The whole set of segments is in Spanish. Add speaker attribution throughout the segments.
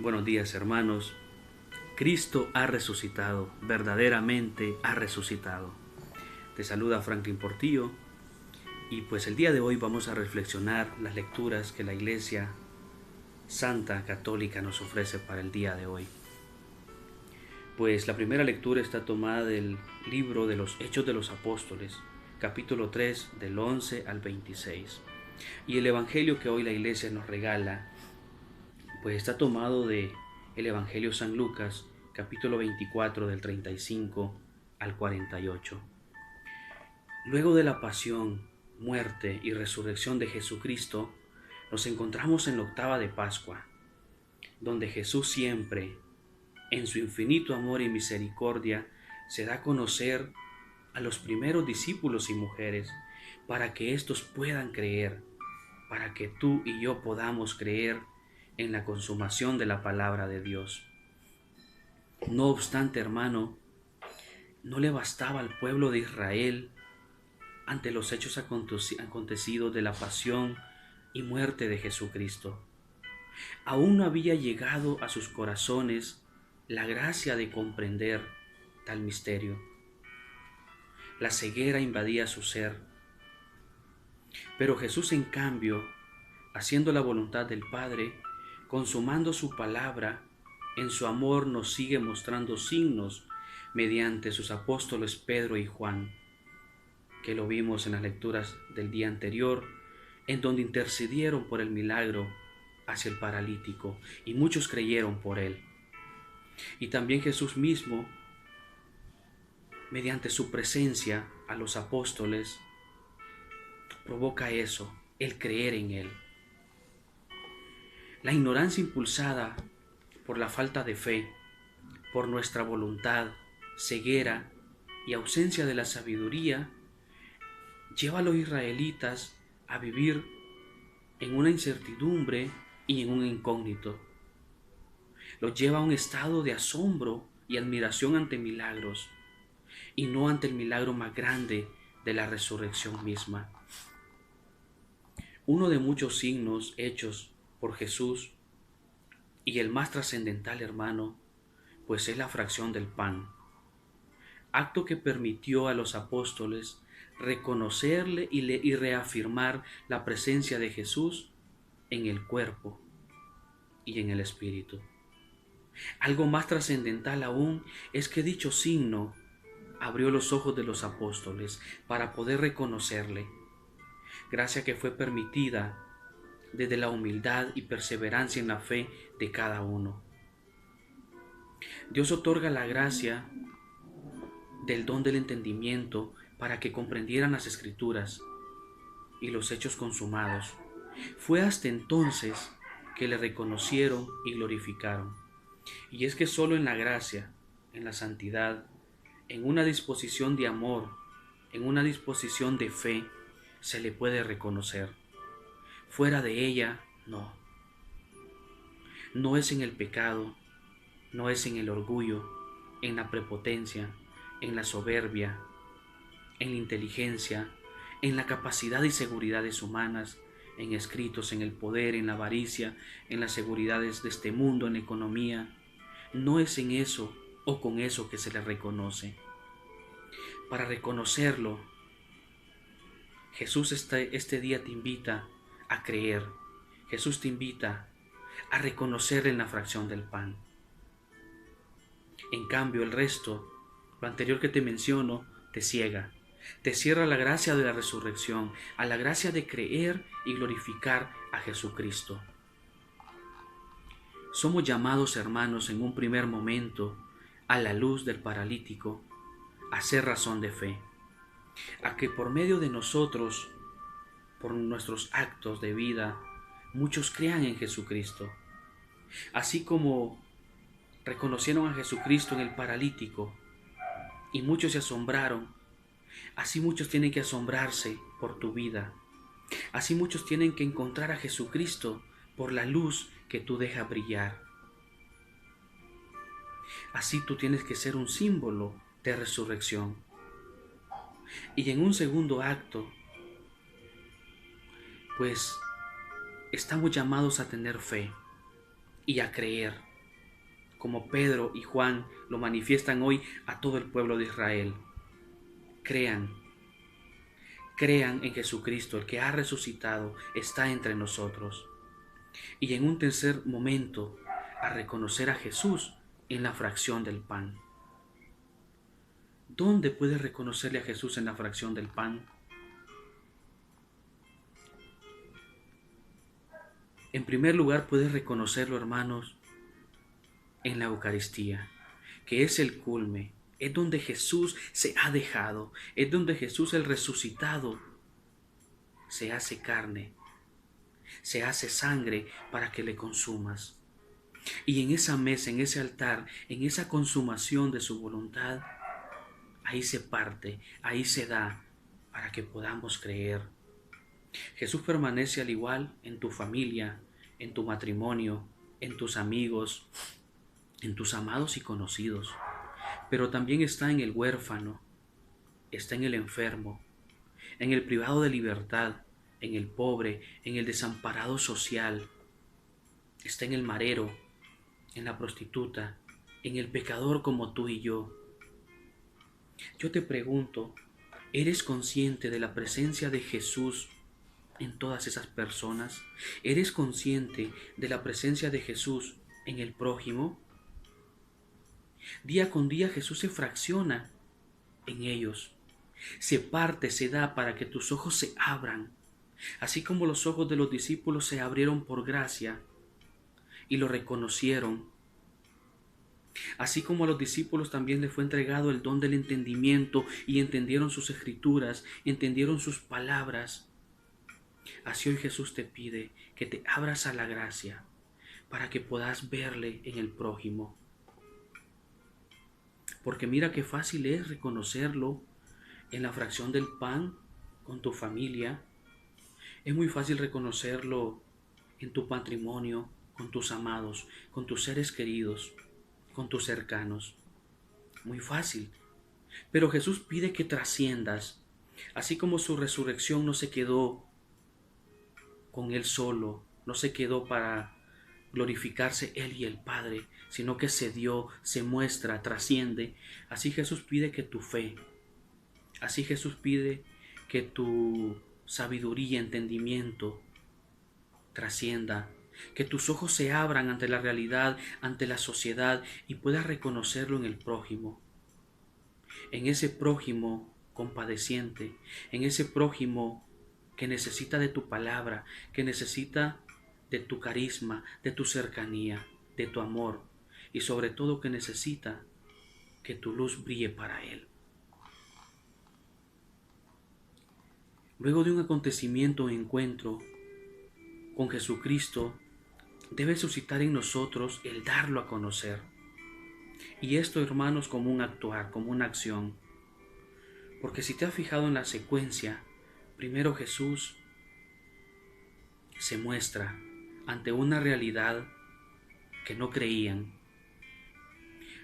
Speaker 1: Buenos días, hermanos. Cristo ha resucitado, verdaderamente ha resucitado. Te saluda Franklin Portillo y pues el día de hoy vamos a reflexionar las lecturas que la Iglesia Santa Católica nos ofrece para el día de hoy. Pues la primera lectura está tomada del libro de los Hechos de los Apóstoles, capítulo 3, del 11 al 26. Y el Evangelio que hoy la Iglesia nos regala pues está tomado de el Evangelio San Lucas, capítulo 24 del 35 al 48. Luego de la pasión, muerte y resurrección de Jesucristo, nos encontramos en la octava de Pascua, donde Jesús siempre, en su infinito amor y misericordia, se da a conocer a los primeros discípulos y mujeres para que éstos puedan creer, para que tú y yo podamos creer en la consumación de la palabra de Dios. No obstante, hermano, no le bastaba al pueblo de Israel ante los hechos acontecidos de la pasión y muerte de Jesucristo. Aún no había llegado a sus corazones la gracia de comprender tal misterio. La ceguera invadía su ser. Pero Jesús, en cambio, haciendo la voluntad del Padre, consumando su palabra, en su amor nos sigue mostrando signos mediante sus apóstoles Pedro y Juan, que lo vimos en las lecturas del día anterior, en donde intercedieron por el milagro hacia el paralítico y muchos creyeron por él. Y también Jesús mismo, mediante su presencia a los apóstoles, provoca eso, el creer en él. La ignorancia impulsada por la falta de fe, por nuestra voluntad, ceguera y ausencia de la sabiduría, lleva a los israelitas a vivir en una incertidumbre y en un incógnito. Los lleva a un estado de asombro y admiración ante milagros, y no ante el milagro más grande de la resurrección misma. Uno de muchos signos hechos por Jesús, y el más trascendental, hermano, pues es la fracción del pan, acto que permitió a los apóstoles reconocerle y reafirmar la presencia de Jesús en el cuerpo y en el espíritu. Algo más trascendental aún es que dicho signo abrió los ojos de los apóstoles para poder reconocerle, gracia que fue permitida desde la humildad y perseverancia en la fe de cada uno. Dios otorga la gracia del don del entendimiento para que comprendieran las Escrituras y los hechos consumados. Fue hasta entonces que le reconocieron y glorificaron. Y es que solo en la gracia, en la santidad, en una disposición de amor, en una disposición de fe, se le puede reconocer. Fuera de ella, no. No es en el pecado, no es en el orgullo, en la prepotencia, en la soberbia, en la inteligencia, en la capacidad y seguridades humanas, en escritos, en el poder, en la avaricia, en las seguridades de este mundo, en la economía. No es en eso o con eso que se le reconoce. Para reconocerlo, Jesús este día te invita a creer. Jesús te invita a reconocer en la fracción del pan. En cambio, el resto, lo anterior que te menciono, te ciega. Te cierra la gracia de la resurrección, a la gracia de creer y glorificar a Jesucristo. Somos llamados, hermanos, en un primer momento, a la luz del paralítico, a ser razón de fe, a que por medio de nosotros, por nuestros actos de vida, muchos crean en Jesucristo. Así como reconocieron a Jesucristo en el paralítico y muchos se asombraron, así muchos tienen que asombrarse por tu vida. Así muchos tienen que encontrar a Jesucristo por la luz que tú dejas brillar. Así tú tienes que ser un símbolo de resurrección. Y en un segundo acto, pues estamos llamados a tener fe y a creer. como Pedro y Juan lo manifiestan hoy a todo el pueblo de Israel. Crean, crean en Jesucristo, el que ha resucitado, está entre nosotros. Y en un tercer momento, a reconocer a Jesús en la fracción del pan. ¿Dónde puedes reconocerle a Jesús en la fracción del pan? En primer lugar, puedes reconocerlo, hermanos, en la Eucaristía, que es el culme, es donde Jesús se ha dejado, es donde Jesús el resucitado se hace carne, se hace sangre para que le consumas. Y en esa mesa, en ese altar, en esa consumación de su voluntad, ahí se parte, ahí se da para que podamos creer. Jesús permanece al igual en tu familia, en tu matrimonio, en tus amigos, en tus amados y conocidos, pero también está en el huérfano, está en el enfermo, en el privado de libertad, en el pobre, en el desamparado social, está en el marero, en la prostituta, en el pecador como tú y yo. Yo te pregunto, ¿eres consciente de la presencia de Jesús en todas esas personas? ¿Eres consciente de la presencia de Jesús en el prójimo? Día con día Jesús se fracciona en ellos, se parte, se da para que tus ojos se abran, así como los ojos de los discípulos se abrieron por gracia y lo reconocieron. Así como a los discípulos también les fue entregado el don del entendimiento y entendieron sus escrituras, entendieron sus palabras. Así hoy Jesús te pide que te abras a la gracia para que puedas verle en el prójimo. Porque mira qué fácil es reconocerlo en la fracción del pan con tu familia. Es muy fácil reconocerlo en tu matrimonio, con tus amados, con tus seres queridos, con tus cercanos. Muy fácil. Pero Jesús pide que trasciendas. Así como su resurrección no se quedó con Él solo, no se quedó para glorificarse Él y el Padre, sino que se dio, se muestra, trasciende. Así Jesús pide que tu fe, así Jesús pide que tu sabiduría, entendimiento trascienda, que tus ojos se abran ante la realidad, ante la sociedad y puedas reconocerlo en el prójimo, en ese prójimo compadeciente, en ese prójimo que necesita de tu palabra, que necesita de tu carisma, de tu cercanía, de tu amor y sobre todo que necesita que tu luz brille para él. Luego de un acontecimiento o encuentro con Jesucristo, debe suscitar en nosotros el darlo a conocer. Y esto, hermanos, como un actuar, como una acción. Porque si te has fijado en la secuencia, primero Jesús se muestra ante una realidad que no creían.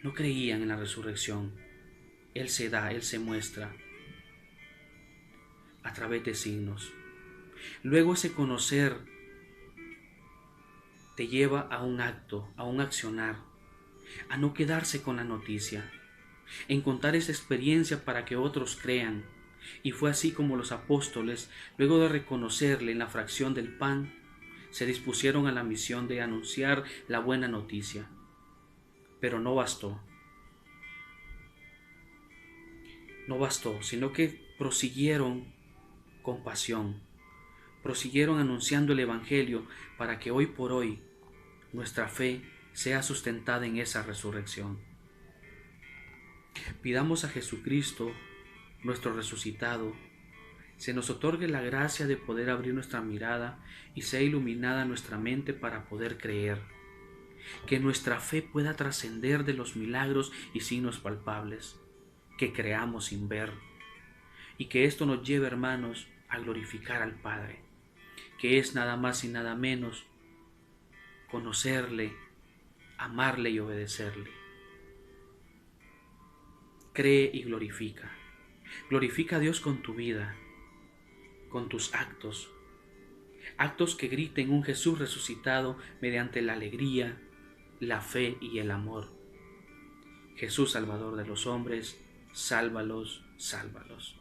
Speaker 1: No creían en la resurrección. Él se da, Él se muestra a través de signos. Luego ese conocer te lleva a un acto, a un accionar, a no quedarse con la noticia, en contar esa experiencia para que otros crean. Y fue así como los apóstoles, luego de reconocerle en la fracción del pan, se dispusieron a la misión de anunciar la buena noticia. Pero no bastó. No bastó, sino que prosiguieron con pasión. Prosiguieron anunciando el Evangelio para que hoy por hoy nuestra fe sea sustentada en esa resurrección. Pidamos a Jesucristo, nuestro resucitado, se nos otorgue la gracia de poder abrir nuestra mirada y sea iluminada nuestra mente para poder creer. Que nuestra fe pueda trascender de los milagros y signos palpables, que creamos sin ver. Y que esto nos lleve, hermanos, a glorificar al Padre, que es nada más y nada menos conocerle, amarle y obedecerle. Cree y glorifica. Glorifica a Dios con tu vida, con tus actos. Actos que griten un Jesús resucitado mediante la alegría, la fe y el amor. Jesús, Salvador de los hombres, sálvalos, sálvalos.